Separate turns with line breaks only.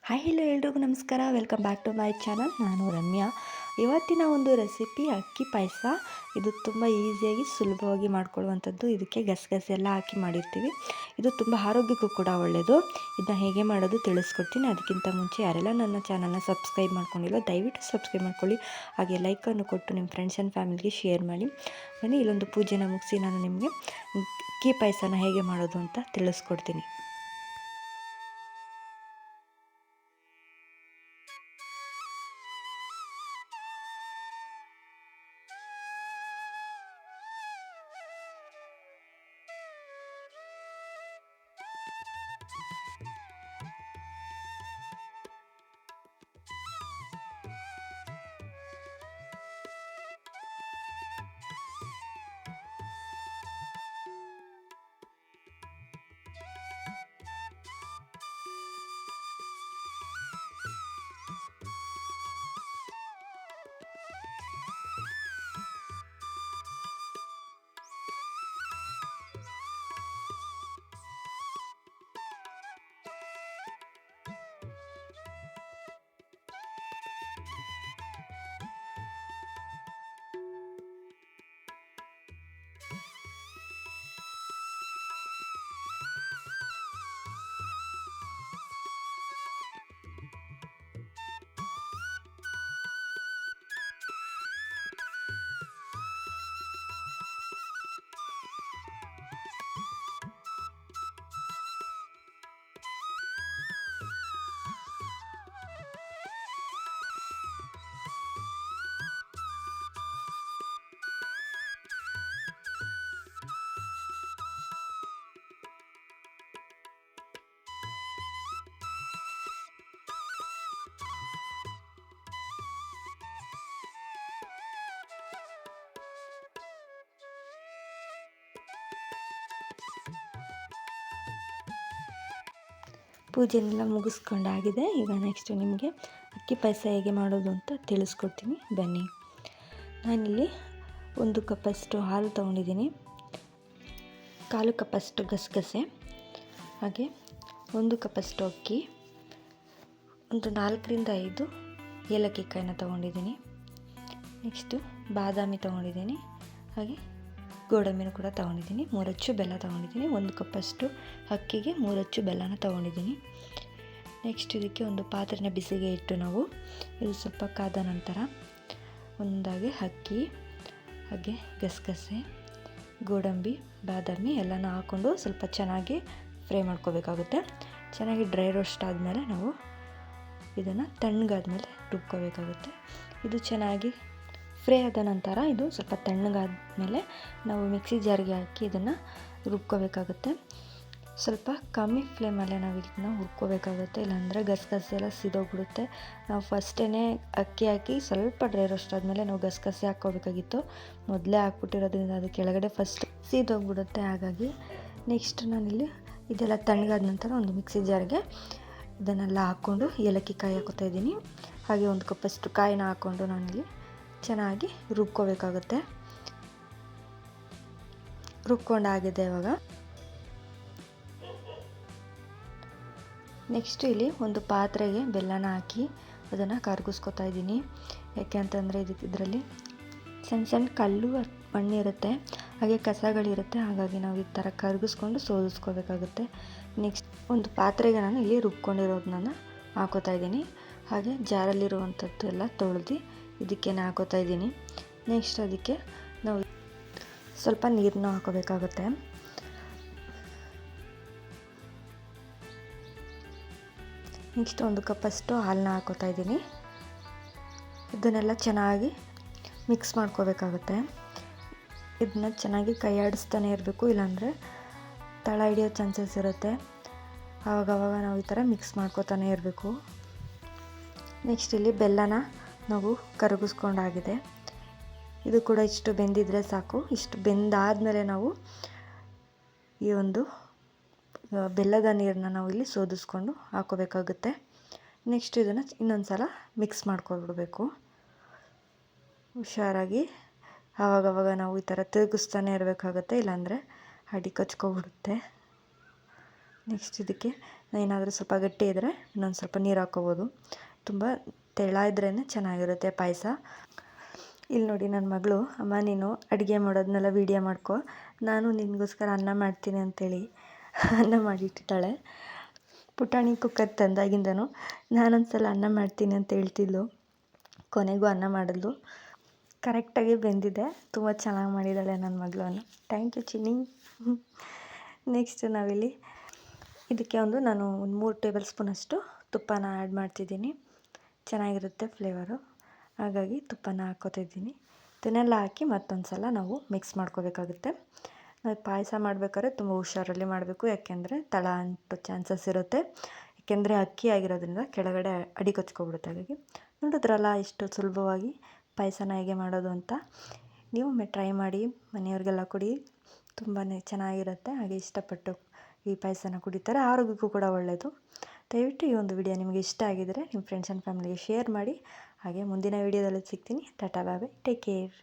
Hi hello ಎಲ್ರಿಗೂ ನಮಸ್ಕಾರ. Welcome back to my channel. ನಾನು ರಮ್ಯಾ. ಇವತ್ತಿನ ಒಂದು ರೆಸಿಪಿ ಅಕ್ಕಿ ಪಾಯಸ. ಇದು ತುಂಬ ಈಸಿಯಾಗಿ ಸುಲಭವಾಗಿ ಮಾಡ್ಕೊಳ್ಳುವಂಥದ್ದು. ಇದಕ್ಕೆ ಗಸಗಸೆ ಎಲ್ಲ ಹಾಕಿ ಮಾಡಿರ್ತೀವಿ. ಇದು ತುಂಬ ಆರೋಗ್ಯಕ್ಕೂ ಕೂಡ ಒಳ್ಳೆಯದು. ಇದನ್ನ ಹೇಗೆ ಮಾಡೋದು ತಿಳಿಸ್ಕೊಡ್ತೀನಿ. ಅದಕ್ಕಿಂತ ಮುಂಚೆ ಯಾರೆಲ್ಲ ನನ್ನ ಚಾನಲ್ನ ಸಬ್ಸ್ಕ್ರೈಬ್ ಮಾಡ್ಕೊಂಡಿಲ್ಲ ದಯವಿಟ್ಟು ಸಬ್ಸ್ಕ್ರೈಬ್ ಮಾಡ್ಕೊಳ್ಳಿ. ಹಾಗೆ ಲೈಕನ್ನು ಕೊಟ್ಟು ನಿಮ್ಮ ಫ್ರೆಂಡ್ಸ್ ಆ್ಯಂಡ್ ಫ್ಯಾಮಿಲಿಗೆ ಶೇರ್ ಮಾಡಿ. ಬನ್ನಿ ಇಲ್ಲೊಂದು ಪೂಜೆನ ಮುಗಿಸಿ ನಾನು ನಿಮಗೆ ಅಕ್ಕಿ ಪಾಯಸನ ಹೇಗೆ ಮಾಡೋದು ಅಂತ ತಿಳಿಸ್ಕೊಡ್ತೀನಿ. ಪೂಜೆನೆಲ್ಲ ಮುಗಿಸ್ಕೊಂಡಾಗಿದೆ. ಈಗ ನೆಕ್ಸ್ಟ್ ನಿಮಗೆ ಅಕ್ಕಿ ಪಾಯಸ ಹೇಗೆ ಮಾಡೋದು ಅಂತ ತಿಳಿಸ್ಕೊಡ್ತೀನಿ ಬನ್ನಿ. ನಾನಿಲ್ಲಿ 1 ಕಪ್ಪಷ್ಟು ಹಾಲು ತೊಗೊಂಡಿದ್ದೀನಿ, 1/4 ಕಪ್ಪಷ್ಟು ಗಸಗಸೆ, ಹಾಗೆ 1 ಕಪ್ಪಷ್ಟು ಅಕ್ಕಿ, ಒಂದು 4ರಿಂದ 5 ಏಲಕ್ಕಿ ಕಾಯಿನ ತೊಗೊಂಡಿದ್ದೀನಿ. ನೆಕ್ಸ್ಟು ಬಾದಾಮಿ ತೊಗೊಂಡಿದ್ದೀನಿ, ಹಾಗೆ ಗೋಡಂಬಿನೂ ಕೂಡ ತೊಗೊಂಡಿದ್ದೀನಿ. 3 ಅಚ್ಚು ಬೆಲ್ಲ ತೊಗೊಂಡಿದ್ದೀನಿ. 1 ಕಪ್ಪಷ್ಟು ಅಕ್ಕಿಗೆ 3 ಅಚ್ಚು ಬೆಲ್ಲನ ತೊಗೊಂಡಿದ್ದೀನಿ. ನೆಕ್ಸ್ಟ್ ಇದಕ್ಕೆ ಒಂದು ಪಾತ್ರೆನ ಬಿಸಿಗೆ ಇಟ್ಟು ನಾವು ಇದು ಸ್ವಲ್ಪ ಕಾದ ನಂತರ ಒಂದಾಗಿ ಅಕ್ಕಿ, ಹಾಗೆ ಗಸಗಸೆ, ಗೋಡಂಬಿ, ಬಾದಾಮಿ ಎಲ್ಲನ ಹಾಕ್ಕೊಂಡು ಸ್ವಲ್ಪ ಚೆನ್ನಾಗಿ ಫ್ರೈ ಮಾಡ್ಕೋಬೇಕಾಗುತ್ತೆ. ಚೆನ್ನಾಗಿ ಡ್ರೈ ರೋಸ್ಟ್ ಆದಮೇಲೆ ನಾವು ಇದನ್ನು ತಣ್ಣಗಾದ್ಮೇಲೆ ರುಬ್ಕೋಬೇಕಾಗುತ್ತೆ. ಇದು ಚೆನ್ನಾಗಿ ಫ್ರೈ ಆದ ನಂತರ ಇದು ಸ್ವಲ್ಪ ತಣ್ಣಗಾದ್ಮೇಲೆ ನಾವು ಮಿಕ್ಸಿ ಜಾರ್ಗೆ ಹಾಕಿ ಇದನ್ನು ರುಬ್ಕೋಬೇಕಾಗುತ್ತೆ. ಸ್ವಲ್ಪ ಕಮ್ಮಿ ಫ್ಲೇಮಲ್ಲೇ ನಾವು ಇದನ್ನು ಹುರ್ಕೋಬೇಕಾಗುತ್ತೆ, ಇಲ್ಲಾಂದರೆ ಗಸಗಸೆ ಎಲ್ಲ ಸಿದೋಗ್ಬಿಡುತ್ತೆ. ನಾವು ಫಸ್ಟೇ ಅಕ್ಕಿ ಹಾಕಿ ಸ್ವಲ್ಪ ಡ್ರೈ ರೋಸ್ಟ್ ಆದಮೇಲೆ ನಾವು ಗಸಗಸೆ ಹಾಕ್ಕೋಬೇಕಾಗಿತ್ತು. ಮೊದಲೇ ಹಾಕ್ಬಿಟ್ಟಿರೋದ್ರಿಂದ ಅದು ಕೆಳಗಡೆ ಫಸ್ಟ್ ಸಿದೋಗ್ಬಿಡುತ್ತೆ. ಹಾಗಾಗಿ ನೆಕ್ಸ್ಟ್ ನಾನಿಲ್ಲಿ ಇದೆಲ್ಲ ತಣ್ಣಗಾದ ನಂತರ ಒಂದು ಮಿಕ್ಸಿ ಜಾರ್ಗೆ ಇದನ್ನೆಲ್ಲ ಹಾಕ್ಕೊಂಡು ಏಲಕ್ಕಿ ಕಾಯಿ ಹಾಕೋತಾ ಇದ್ದೀನಿ. ಹಾಗೆ 1 ಕಪ್ಪಷ್ಟು ಕಾಯಿನ ಹಾಕ್ಕೊಂಡು ನಾನಿಲ್ಲಿ ಚೆನ್ನಾಗಿ ರುಬ್ಕೋಬೇಕಾಗುತ್ತೆ. ರುಬ್ಕೊಂಡಾಗಿದೆ ಇವಾಗ. ನೆಕ್ಸ್ಟ್ ಇಲ್ಲಿ ಒಂದು ಪಾತ್ರೆಗೆ ಬೆಲ್ಲನ ಹಾಕಿ ಅದನ್ನು ಕರಗಿಸ್ಕೊತಾ ಇದ್ದೀನಿ. ಯಾಕೆ ಅಂತಂದರೆ ಇದರಲ್ಲಿ ಸಣ್ಣ ಕಲ್ಲು ಮಣ್ಣಿರುತ್ತೆ, ಹಾಗೆ ಕಸಗಳಿರುತ್ತೆ. ಹಾಗಾಗಿ ನಾವು ಈ ಥರ ಕರಗಿಸ್ಕೊಂಡು ಸೋದಿಸ್ಕೋಬೇಕಾಗುತ್ತೆ. ನೆಕ್ಸ್ಟ್ ಒಂದು ಪಾತ್ರೆಗೆ ನಾನು ಇಲ್ಲಿ ರುಬ್ಕೊಂಡಿರೋದನ್ನ ಹಾಕೋತಾ ಇದ್ದೀನಿ. ಹಾಗೆ ಜಾರಲ್ಲಿರುವಂಥದ್ದು ಎಲ್ಲ ತೊಳೆದು ಇದಕ್ಕೆ ಹಾಕೋತಾ ಇದ್ದೀನಿ. ನೆಕ್ಸ್ಟ್ ಅದಕ್ಕೆ ನಾವು ಸ್ವಲ್ಪ ನೀರನ್ನ ಹಾಕೋಬೇಕಾಗುತ್ತೆ. ನೆಕ್ಸ್ಟ್ 1 ಕಪ್ಪಷ್ಟು ಹಾಲನ್ನ ಹಾಕೋತಾ ಇದ್ದೀನಿ. ಇದನ್ನೆಲ್ಲ ಚೆನ್ನಾಗಿ ಮಿಕ್ಸ್ ಮಾಡ್ಕೋಬೇಕಾಗುತ್ತೆ. ಇದನ್ನ ಚೆನ್ನಾಗಿ ಕೈ ಆಡಿಸ್ತಾನೆ ಇರಬೇಕು, ಇಲ್ಲಾಂದರೆ ತಳ ಹಿಡಿಯೋ ಚಾನ್ಸಸ್ ಇರುತ್ತೆ. ಆವಾಗವಾಗ ನಾವು ಈ ಥರ ಮಿಕ್ಸ್ ಮಾಡ್ಕೋತಾನೆ ಇರಬೇಕು. ನೆಕ್ಸ್ಟ್ ಇಲ್ಲಿ ಬೆಲ್ಲನ ನಾವು ಕರಗಿಸ್ಕೊಂಡಾಗಿದೆ. ಇದು ಕೂಡ ಇಷ್ಟು ಬೆಂದಿದ್ರೆ ಸಾಕು. ಇಷ್ಟು ಬೆಂದಾದಮೇಲೆ ನಾವು ಈ ಒಂದು ಬೆಲ್ಲದ ನೀರನ್ನ ನಾವು ಇಲ್ಲಿ ಸೋದಿಸ್ಕೊಂಡು ಹಾಕೋಬೇಕಾಗುತ್ತೆ. ನೆಕ್ಸ್ಟ್ ಇದನ್ನು ಇನ್ನೊಂದು ಸಲ ಮಿಕ್ಸ್ ಮಾಡ್ಕೊಬಿಡಬೇಕು ಹುಷಾರಾಗಿ. ಆವಾಗವಾಗ ನಾವು ಈ ಥರ ತಿರುಗಿಸ್ತಾನೆ ಇರಬೇಕಾಗುತ್ತೆ, ಇಲ್ಲಾಂದರೆ ಅಡಿ ಕಚ್ಕೊಬಿಡುತ್ತೆ. ನೆಕ್ಸ್ಟ್ ಇದಕ್ಕೆ ಏನಾದರೂ ಸ್ವಲ್ಪ ಗಟ್ಟಿ ಇದ್ದರೆ ಇನ್ನೊಂದು ಸ್ವಲ್ಪ ನೀರು ಹಾಕ್ಕೋಬೋದು. ತುಂಬ ತೆಳ ಇದ್ರೇ ಚೆನ್ನಾಗಿರುತ್ತೆ ಪಾಯಸ. ಇಲ್ಲಿ ನೋಡಿ ನನ್ನ ಮಗಳು, ಅಮ್ಮ ನೀನು ಅಡುಗೆ ಮಾಡೋದನ್ನೆಲ್ಲ ವೀಡಿಯೋ ಮಾಡ್ಕೊ, ನಾನು ನಿನಗೋಸ್ಕರ ಅನ್ನ ಮಾಡ್ತೀನಿ ಅಂತೇಳಿ ಅನ್ನ ಮಾಡಿಟ್ಟಿದ್ದಾಳೆ. ಪುಟಾಣಿ ಕುಕ್ಕರ್ ತಂದಾಗಿಂದನೂ ನಾನೊಂದು ಸಲ ಅನ್ನ ಮಾಡ್ತೀನಿ ಅಂತ ಹೇಳ್ತಿದ್ಲು. ಕೊನೆಗೂ ಅನ್ನ ಮಾಡಿದ್ಲು. ಕರೆಕ್ಟಾಗಿ ಬೆಂದಿದೆ. ತುಂಬ ಚೆನ್ನಾಗಿ ಮಾಡಿದ್ದಾಳೆ ನನ್ನ ಮಗಳು ಅನ್ನ. Thank you Chinni. ನೆಕ್ಸ್ಟ್ ನಾವಿಲ್ಲಿ ಇದಕ್ಕೆ ನಾನು ಒಂದು 3 ಟೇಬಲ್ ಸ್ಪೂನಷ್ಟು ತುಪ್ಪನ ಆ್ಯಡ್ ಮಾಡ್ತಿದ್ದೀನಿ. ಚೆನ್ನಾಗಿರುತ್ತೆ ಫ್ಲೇವರು, ಹಾಗಾಗಿ ತುಪ್ಪನ ಹಾಕ್ಕೋತಿದ್ದೀನಿ. ಇದನ್ನೆಲ್ಲ ಹಾಕಿ ಮತ್ತೊಂದು ಸಲ ನಾವು ಮಿಕ್ಸ್ ಮಾಡ್ಕೋಬೇಕಾಗುತ್ತೆ. ಪಾಯಸ ಮಾಡಬೇಕಾದ್ರೆ ತುಂಬ ಹುಷಾರಲ್ಲಿ ಮಾಡಬೇಕು, ಯಾಕೆಂದರೆ ತಳ ಅಂಟೋ ಚಾನ್ಸಸ್ ಇರುತ್ತೆ. ಯಾಕೆಂದರೆ ಅಕ್ಕಿ ಆಗಿರೋದ್ರಿಂದ ಕೆಳಗಡೆ ಅಡಿ ಕೊಚ್ಕೊಬಿಡುತ್ತೆ. ಹಾಗಾಗಿ ನೋಡಿದ್ರಲ್ಲ ಎಷ್ಟು ಸುಲಭವಾಗಿ ಪಾಯಸನ ಹೇಗೆ ಮಾಡೋದು ಅಂತ. ನೀವು ಟ್ರೈ ಮಾಡಿ, ಮನೆಯವ್ರಿಗೆಲ್ಲ ಕೊಡಿ, ತುಂಬಾ ಚೆನ್ನಾಗಿರುತ್ತೆ. ಹಾಗೆ ಇಷ್ಟಪಟ್ಟು ಈ ಪಾಯಸನ ಕುಡಿತಾರೆ, ಆರೋಗ್ಯಕ್ಕೂ ಕೂಡ ಒಳ್ಳೆಯದು. ದಯವಿಟ್ಟು ಈ ಒಂದು ವಿಡಿಯೋ ನಿಮಗೆ ಇಷ್ಟ ಆಗಿದರೆ ನಿಮ್ಮ ಫ್ರೆಂಡ್ಸ್ ಆ್ಯಂಡ್ ಫ್ಯಾಮಿಲಿಗೆ ಶೇರ್ ಮಾಡಿ. ಹಾಗೆ ಮುಂದಿನ ವಿಡಿಯೋದಲ್ಲಿ ಸಿಗ್ತೀನಿ. ಟಾಟಾ ಬಾಯ್ ಬಾಯ್, ಟೇಕ್ ಕೇರ್.